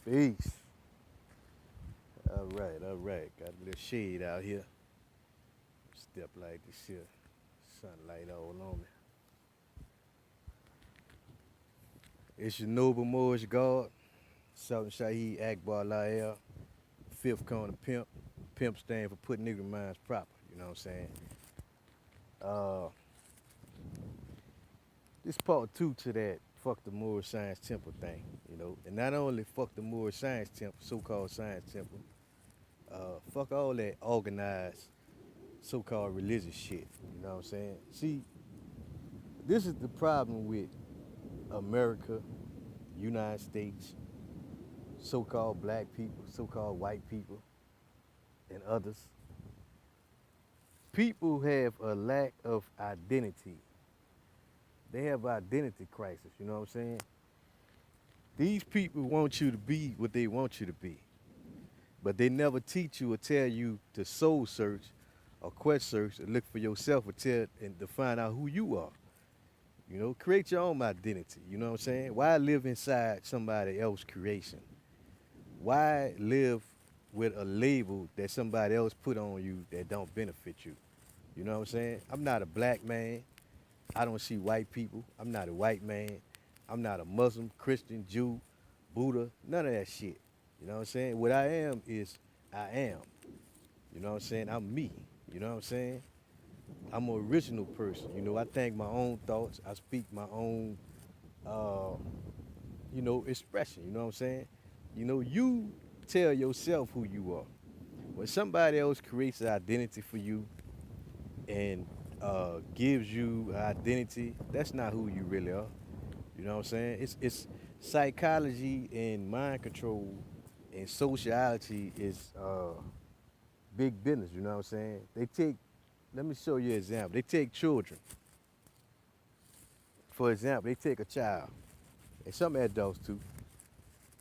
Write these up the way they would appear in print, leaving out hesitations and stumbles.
Peace. All right, all right. Got a little shade out here. Step like this here. Sunlight all on me. It's your noble Moorish God, Sultan Shaheed Akbar Lael, fifth corner pimp. Pimp stand for put nigga minds proper. You know what I'm saying? Uh, this part two to that fuck the Moorish Science Temple thing, you know. And not only fuck the Moorish Science Temple, so-called Science Temple, fuck all that organized so-called religious shit. You know what I'm saying? See, this is the problem with America, United States, so-called black people, so-called white people, and others. People have a lack of identity. They have identity crisis, you know what I'm saying? These people want you to be what they want you to be, but they never teach you or tell you to soul search or quest search and look for yourself or tell and to find out who you are. You know, create your own identity. You know what I'm saying? Why live inside somebody else's creation? Why live with a label that somebody else put on you that don't benefit you? You know what I'm saying? I'm not a black man. I don't see white people. I'm not a white man. I'm not a Muslim, Christian, Jew, Buddha, none of that shit. You know what I'm saying? What I am is I am. You know what I'm saying? I'm me. You know what I'm saying? I'm an original person. You know, I think my own thoughts. I speak my own, uh, expression. You know what I'm saying? You know, you tell yourself who you are. When somebody else creates an identity for you and gives you an identity, that's not who you really are. You know what I'm saying? It's psychology and mind control and sociality is big business. You know what I'm saying? Let me show you an example. They take children. For example, they take a child, and some adults too,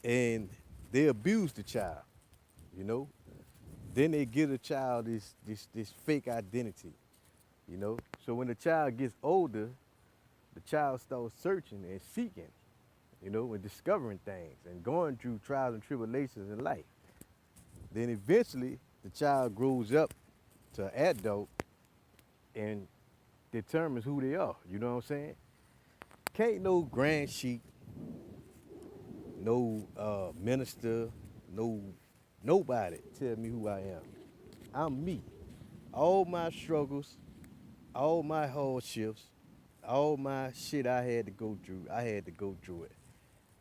and they abuse the child, you know? Then they give the child this fake identity, you know? So when the child gets older, the child starts searching and seeking, you know, and discovering things and going through trials and tribulations in life. Then eventually the child grows up to an adult and determines who they are, you know what I'm saying? Can't no grand sheik, no minister, no nobody tell me who I am. I'm me. All my struggles, all my hardships, all my shit I had to go through, I had to go through it.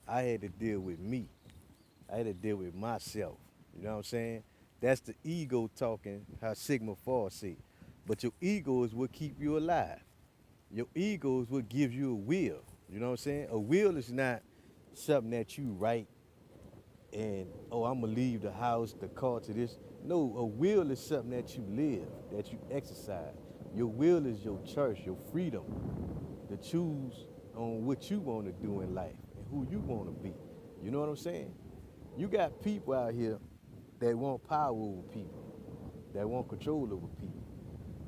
I had to deal with me. I had to deal with myself. You know what I'm saying? That's the ego talking, how Sigma Fall say. But your ego is what keep you alive. Your ego is what gives you a will. You know what I'm saying? A will is not something that you write and, oh, I'm gonna leave the house, the car to this. No, a will is something that you live, that you exercise. Your will is your choice, your freedom to choose on what you want to do in life and who you want to be. You know what I'm saying? You got people out here that want power over people, that want control over people.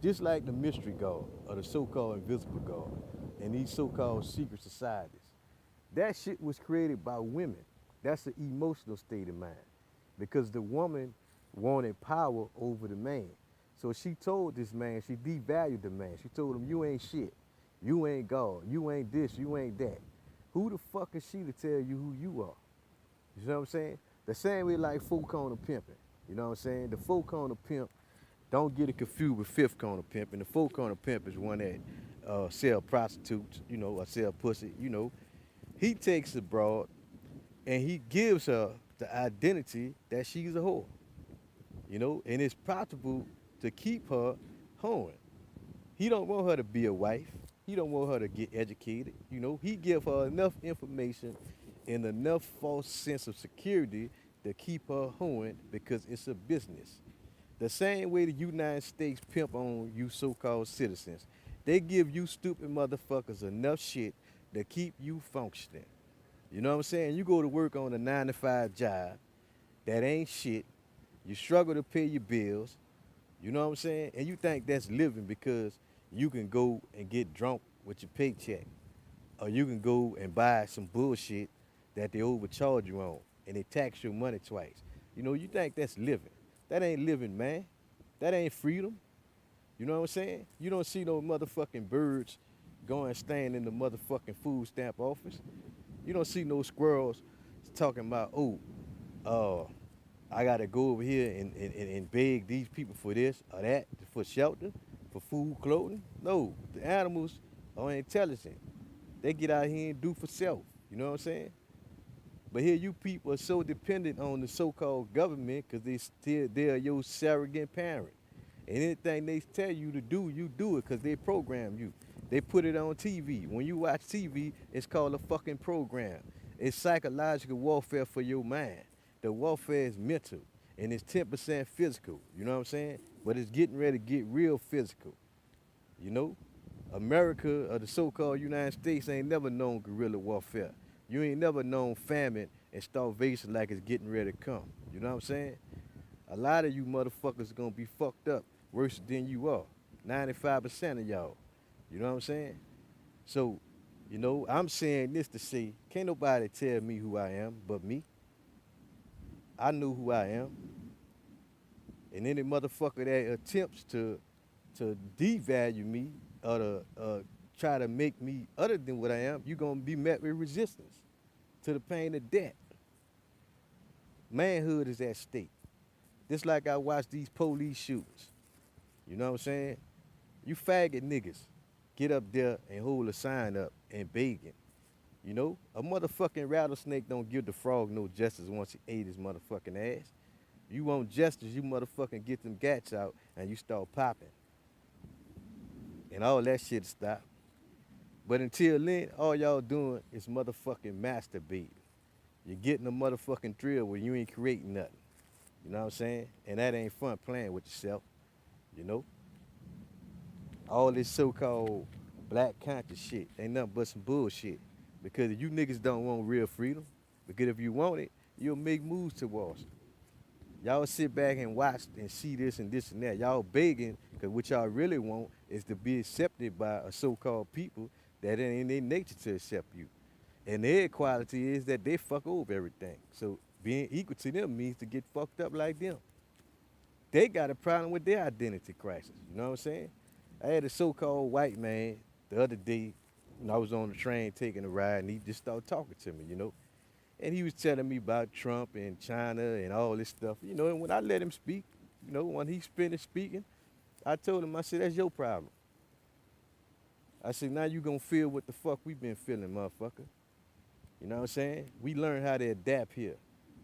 Just like the mystery God or the so-called invisible God and these so-called secret societies. That shit was created by women. That's an emotional state of mind because the woman wanted power over the man. So she told this man, she devalued the man. She told him, you ain't shit. You ain't God. You ain't this. You ain't that. Who the fuck is she to tell you who you are? You know what I'm saying? The same way like four corner pimping. You know what I'm saying? The four corner pimp, don't get it confused with fifth corner pimp. And the four corner pimp is one that sell prostitutes, you know, or sell pussy, you know. He takes a broad and he gives her the identity that she's a whore, you know, and it's profitable to keep her hoeing. He don't want her to be a wife. He don't want her to get educated. You know, he give her enough information and enough false sense of security to keep her hoeing because it's a business. The same way the United States pimp on you so-called citizens. They give you stupid motherfuckers enough shit to keep you functioning. You know what I'm saying? You go to work on a 9 to 5 job that ain't shit. You struggle to pay your bills. You know what I'm saying? And you think that's living because you can go and get drunk with your paycheck. Or you can go and buy some bullshit that they overcharge you on. and they tax your money twice. You know, you think that's living. That ain't living, man. That ain't freedom. You know what I'm saying? You don't see no motherfucking birds going stand in the motherfucking food stamp office. You don't see no squirrels talking about, oh, uh, I gotta go over here and beg these people for this or that, for shelter, for food, clothing. No, the animals are intelligent. They get out here and do for self. You know what I'm saying? But here you people are so dependent on the so-called government because they're your surrogate parent. And anything they tell you to do, you do it because they program you. They put it on TV. When you watch TV, it's called a fucking program. It's psychological warfare for your mind. The warfare is mental and it's 10% physical. You know what I'm saying? But it's getting ready to get real physical. You know? America or the so-called United States ain't never known guerrilla warfare. You ain't never known famine and starvation like it's getting ready to come. You know what I'm saying? A lot of you motherfuckers are gonna be fucked up worse than you are. 95% of y'all. You know what I'm saying? So, you know, I'm saying this to say, can't nobody tell me who I am but me. I know who I am. And any motherfucker that attempts to devalue me or to try to make me other than what I am, you're gonna be met with resistance to the pain of death. Manhood is at stake. Just like I watch these police shootings. You know what I'm saying? You faggot niggas get up there and hold a sign up and begging. You know? A motherfucking rattlesnake don't give the frog no justice once he ate his motherfucking ass. You want justice, you motherfucking get them gats out and you start popping. And all that shit stop. But until then, all y'all doing is motherfucking masturbating. You're getting a motherfucking thrill when you ain't creating nothing. You know what I'm saying? And that ain't fun playing with yourself. You know? All this so-called black conscious shit ain't nothing but some bullshit. Because if you niggas don't want real freedom, because if you want it, you'll make moves towards it. Y'all sit back and watch and see this and this and that. Y'all begging, because what y'all really want is to be accepted by a so-called people that ain't in their nature to accept you. And their quality is that they fuck over everything. So being equal to them means to get fucked up like them. They got a problem with their identity crisis. You know what I'm saying? I had a so-called white man the other day when I was on the train taking a ride, and he just started talking to me, you know. And he was telling me about Trump and China and all this stuff, you know. And when I let him speak, you know, when he finished speaking, I told him, I said, that's your problem. I said, now you gonna feel what the fuck we been feeling, motherfucker. You know what I'm saying? We learned how to adapt here.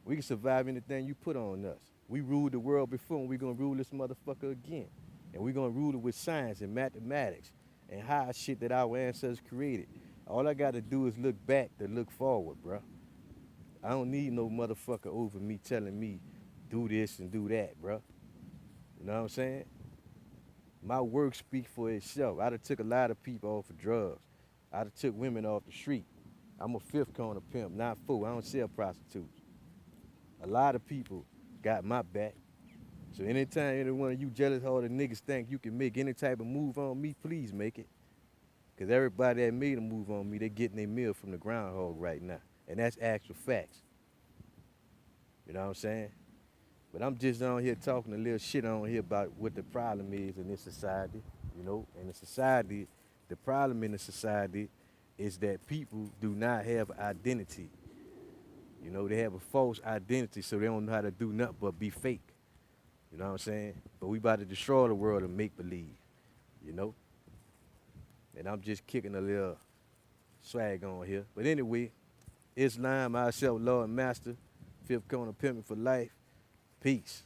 We can survive anything you put on us. We ruled the world before, and we gonna rule this motherfucker again. And we gonna rule it with science and mathematics and high shit that our ancestors created. All I gotta do is look back to look forward, bruh. I don't need no motherfucker over me telling me do this and do that, bruh. You know what I'm saying? My work speak for itself. I done took a lot of people off of drugs. I done took women off the street. I'm a fifth corner pimp, not four. I don't sell prostitutes. A lot of people got my back. So anytime any one of you jealous-hearted niggas think you can make any type of move on me, please make it. Because everybody that made a move on me, they getting their meal from the groundhog right now. And that's actual facts. You know what I'm saying? But I'm just on here talking a little shit on here about what the problem is in this society, you know? And the society, the problem in the society is that people do not have identity. You know, they have a false identity, so they don't know how to do nothing but be fake. You know what I'm saying? But we about to destroy the world of make-believe, you know? And I'm just kicking a little swag on here. But anyway, Islam, myself, Lord and Master, fifth corner pimping for life. Peace.